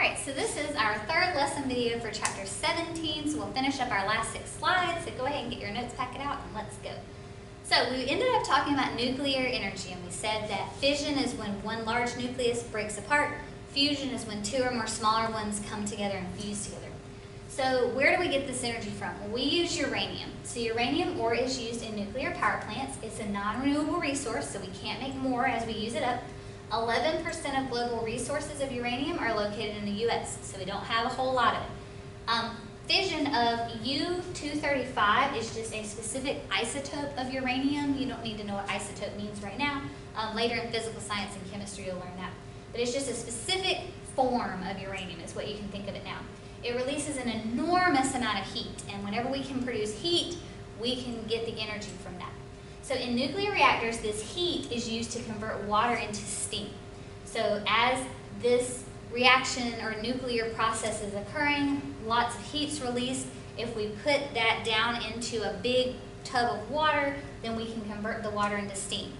Alright, so this is our third lesson video for chapter 17, so we'll finish up our last 6 slides, so go ahead and get your notes packet out and let's go. So we ended up talking about nuclear energy, and we said that fission is when one large nucleus breaks apart, fusion is when two or more smaller ones come together and fuse together. So where do we get this energy from? Well, we use uranium. So uranium ore is used in nuclear power plants. It's a non-renewable resource, so we can't make more as we use it up. 11% of global resources of uranium are located in the U.S., so we don't have a whole lot of it. Fission of U-235 is just a specific isotope of uranium. You don't need to know what isotope means right now. Later in physical science and chemistry you'll learn that. But it's just a specific form of uranium is what you can think of it now. It releases an enormous amount of heat, and whenever we can produce heat, we can get the energy from that. So in nuclear reactors, this heat is used to convert water into steam. So as this reaction or nuclear process is occurring, lots of heat's released. If we put that down into a big tub of water, then we can convert the water into steam.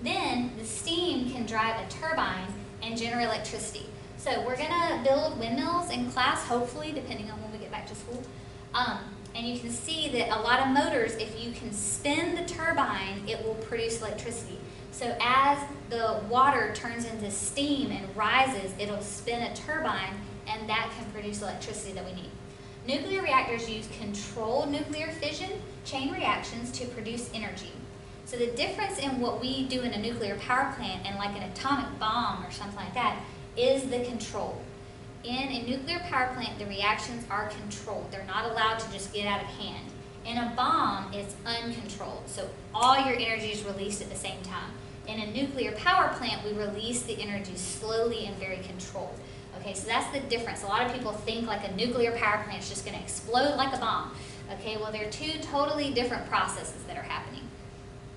Then the steam can drive a turbine and generate electricity. So we're gonna build windmills in class, hopefully, depending on when we get back to school. And you can see that a lot of motors, if you can spin the turbine, it will produce electricity. So as the water turns into steam and rises, it'll spin a turbine, and that can produce electricity that we need. Nuclear reactors use controlled nuclear fission chain reactions to produce energy. So the difference in what we do in a nuclear power plant and like an atomic bomb or something like that is the control. In a nuclear power plant, the reactions are controlled. They're not allowed to just get out of hand. In a bomb, it's uncontrolled, so all your energy is released at the same time. In a nuclear power plant, we release the energy slowly and very controlled. Okay, so that's the difference. A lot of people think like a nuclear power plant is just going to explode like a bomb. Okay, well, they're two totally different processes that are happening.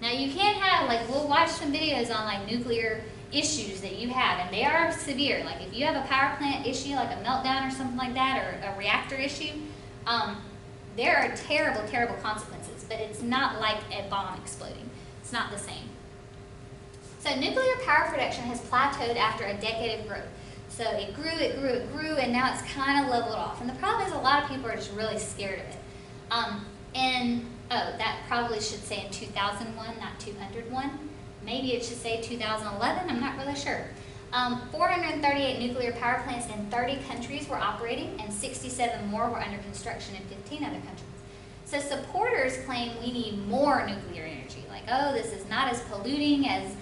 Now, you can have, like, we'll watch some videos on like nuclear issues that you have, and they are severe. Like if you have a power plant issue, like a meltdown or something like that, or a reactor issue, there are terrible, terrible consequences, but it's not like a bomb exploding. It's not the same. So nuclear power production has plateaued after a decade of growth. So it grew, it grew, it grew, and now it's kind of leveled off. And the problem is a lot of people are just really scared of it. That probably should say in 2001, not 201. Maybe it should say 2011, I'm not really sure. 438 nuclear power plants in 30 countries were operating, and 67 more were under construction in 15 other countries. So supporters claim we need more nuclear energy. Like, oh, this is not as polluting as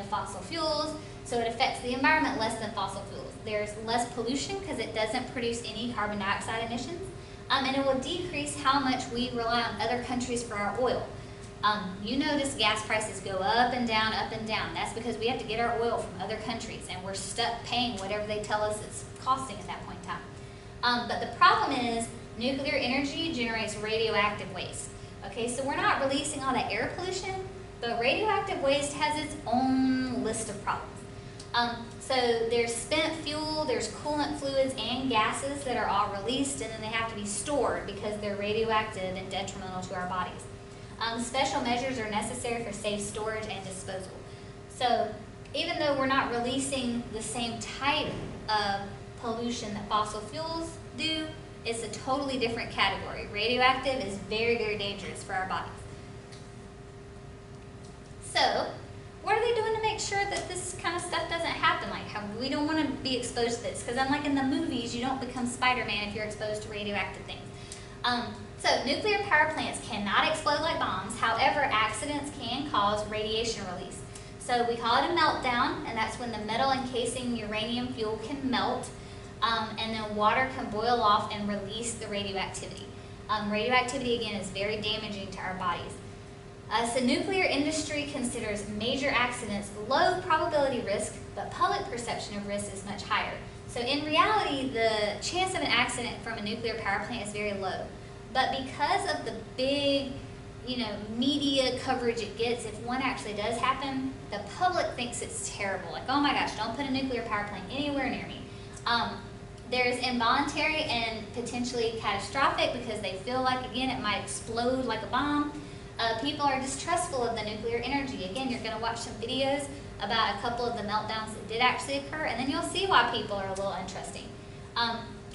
fossil fuels, so it affects the environment less than fossil fuels. There's less pollution because it doesn't produce any carbon dioxide emissions, and it will decrease how much we rely on other countries for our oil. You notice gas prices go up and down, up and down. That's because we have to get our oil from other countries, and we're stuck paying whatever they tell us it's costing at that point in time. But the problem is nuclear energy generates radioactive waste. Okay, so we're not releasing all that air pollution, but radioactive waste has its own list of problems. So there's spent fuel, there's coolant fluids and gases that are all released, and then they have to be stored because they're radioactive and detrimental to our bodies. Special measures are necessary for safe storage and disposal. So even though we're not releasing the same type of pollution that fossil fuels do, it's a totally different category. Radioactive is very, very dangerous for our bodies. So what are they doing to make sure that this kind of stuff doesn't happen? Like, we don't want to be exposed to this, because unlike in the movies, you don't become Spider-Man if you're exposed to radioactive things. So nuclear power plants cannot explode like bombs. However, accidents can cause radiation release. So we call it a meltdown, and that's when the metal encasing uranium fuel can melt, and then water can boil off and release the radioactivity. Radioactivity, again, is very damaging to our bodies. So nuclear industry considers major accidents low probability risk, but public perception of risk is much higher. So in reality, the chance of an accident from a nuclear power plant is very low. But because of the big, media coverage it gets, if one actually does happen, the public thinks it's terrible. Like, oh my gosh, don't put a nuclear power plant anywhere near me. There's involuntary and potentially catastrophic because they feel like, again, it might explode like a bomb. People are distrustful of the nuclear energy. Again, you're going to watch some videos about a couple of the meltdowns that did actually occur, and then you'll see why people are a little untrusting.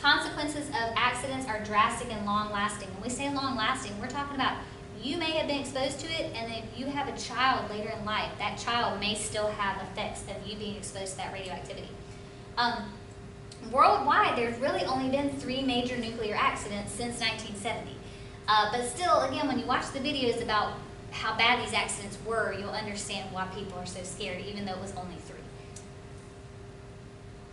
Consequences of accidents are drastic and long-lasting. When we say long-lasting, we're talking about you may have been exposed to it, and if you have a child later in life, that child may still have effects of you being exposed to that radioactivity. Worldwide, there's really only been 3 major nuclear accidents since 1970. But still, again, when you watch the videos about how bad these accidents were, you'll understand why people are so scared, even though it was only 3.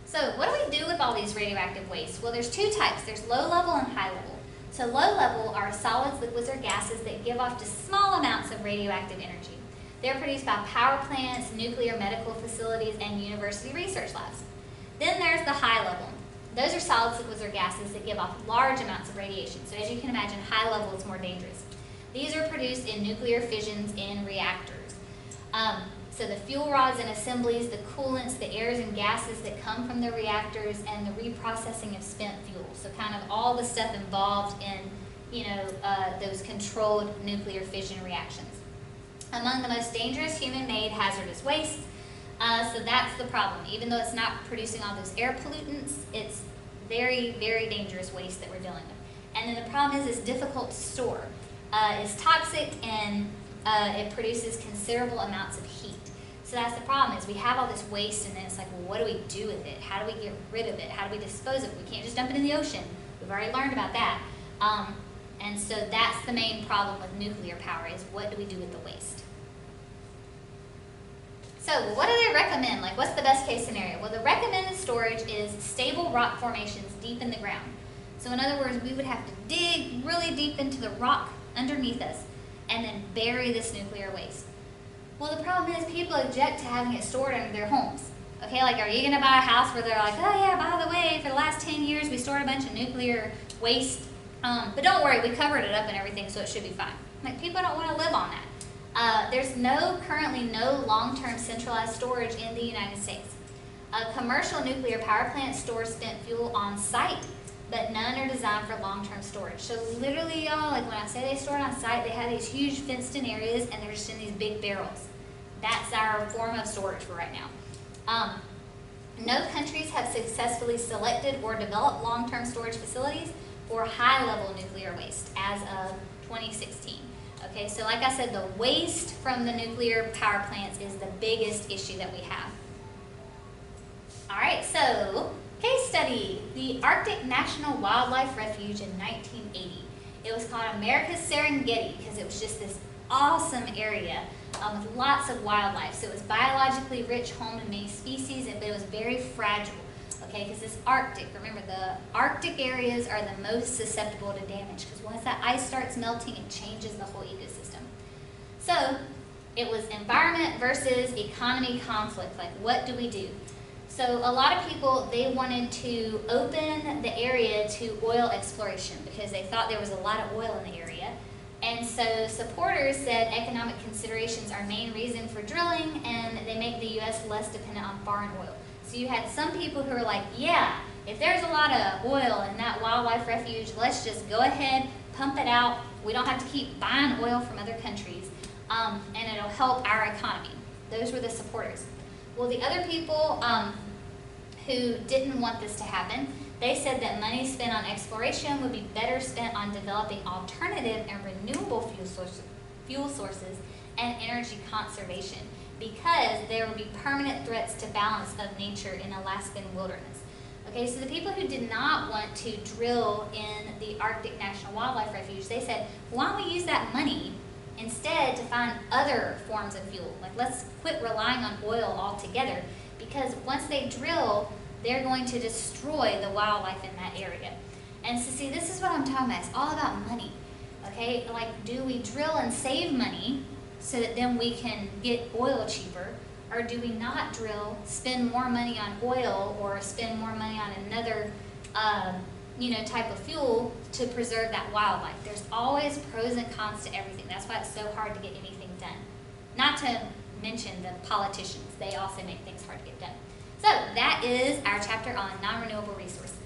So what do we do with all these radioactive wastes? Well, there's 2 types. There's low level and high level. So low level are solids, liquids, or gases that give off just small amounts of radioactive energy. They're produced by power plants, nuclear medical facilities, and university research labs. Then there's the high level. Those are solids, liquids, or gases that give off large amounts of radiation. So as you can imagine, high level is more dangerous. These are produced in nuclear fissions in reactors. So the fuel rods and assemblies, the coolants, the airs and gases that come from the reactors, and the reprocessing of spent fuel. So kind of all the stuff involved in, those controlled nuclear fission reactions. Among the most dangerous human-made hazardous wastes, so that's the problem. Even though it's not producing all those air pollutants, it's very, very dangerous waste that we're dealing with. And then the problem is it's difficult to store. It's toxic, and it produces considerable amounts of heat. So that's the problem, is we have all this waste, and then it's like, well, what do we do with it? How do we get rid of it? How do we dispose of it? We can't just dump it in the ocean. We've already learned about that. And so that's the main problem with nuclear power, is what do we do with the waste? So what do they recommend? Like, what's the best case scenario? Well, the recommended storage is stable rock formations deep in the ground. So in other words, we would have to dig really deep into the rock underneath us and then bury this nuclear waste. Well, the problem is people object to having it stored under their homes. Okay, like, are you going to buy a house where they're like, oh yeah, by the way, for the last 10 years we stored a bunch of nuclear waste, but don't worry, we covered it up and everything, so it should be fine. Like, people don't want to live on that. There's currently no long-term centralized storage in the United States. Commercial nuclear power plants store spent fuel on site, but none are designed for long-term storage. So literally, y'all, like when I say they store it on site, they have these huge fenced-in areas, and they're just in these big barrels. That's our form of storage for right now. No countries have successfully selected or developed long-term storage facilities for high-level nuclear waste as of 2016. Okay, so like I said, the waste from the nuclear power plants is the biggest issue that we have. All right, so case study, the Arctic National Wildlife Refuge in 1980. It was called America's Serengeti because it was just this awesome area with lots of wildlife. So it was biologically rich, home to many species, but it was very fragile. Okay, because it's Arctic. Remember, the Arctic areas are the most susceptible to damage because once that ice starts melting, it changes the whole ecosystem. So it was environment versus economy conflict. Like, what do we do? So a lot of people, they wanted to open the area to oil exploration because they thought there was a lot of oil in the area. And so supporters said economic considerations are main reason for drilling, and they make the U.S. less dependent on foreign oil. So you had some people who were like, yeah, if there's a lot of oil in that wildlife refuge, let's just go ahead, pump it out. We don't have to keep buying oil from other countries, and it'll help our economy. Those were the supporters. Well, the other people who didn't want this to happen, they said that money spent on exploration would be better spent on developing alternative and renewable fuel sources and energy conservation, because there would be permanent threats to balance of nature in Alaskan wilderness. Okay, so the people who did not want to drill in the Arctic National Wildlife Refuge, they said, why don't we use that money instead to find other forms of fuel? Like, let's quit relying on oil altogether, because once they drill, they're going to destroy the wildlife in that area. And so see, this is what I'm talking about. It's all about money. Okay, like, do we drill and save money so that then we can get oil cheaper, or do we not drill, spend more money on oil, or spend more money on another type of fuel to preserve that wildlife? There's always pros and cons to everything. That's why it's so hard to get anything done. Not to mention the politicians. They also make things hard to get done. So that is our chapter on non-renewable resources.